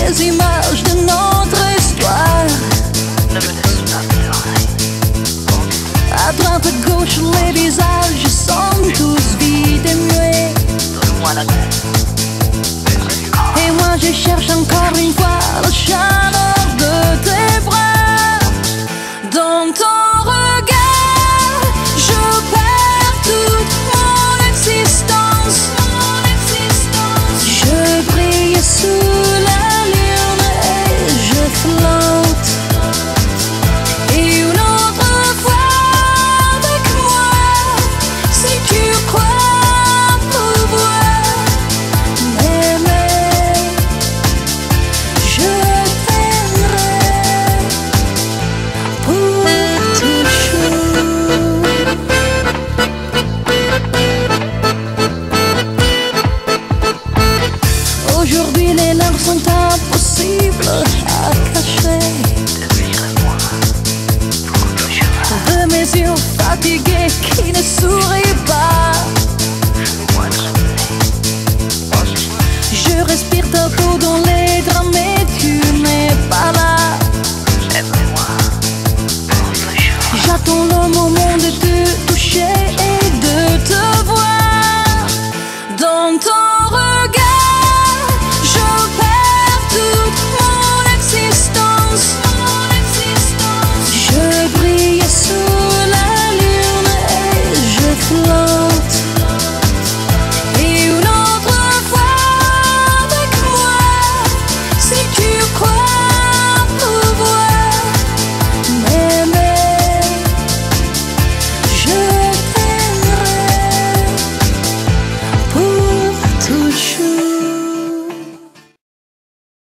Les images de notre histoire. Ne me laisse pas pleurer. À droite, à gauche, les visages sont tous vides et muets. Donne-moi la tête. Et moi je cherche encore une fois la chaleur de tes bras. Dans ton regard, je perds toute mon existence. Je brille sous la lune et je flotte. Et une autre fois avec moi, si tu crois pouvoir m'aimer, je t'aimerai pour toujours. Aujourd'hui les larmes sont impossibles à cacher. Désirez-moi pour toujours. De mes yeux fatigués qui ne sourient pas.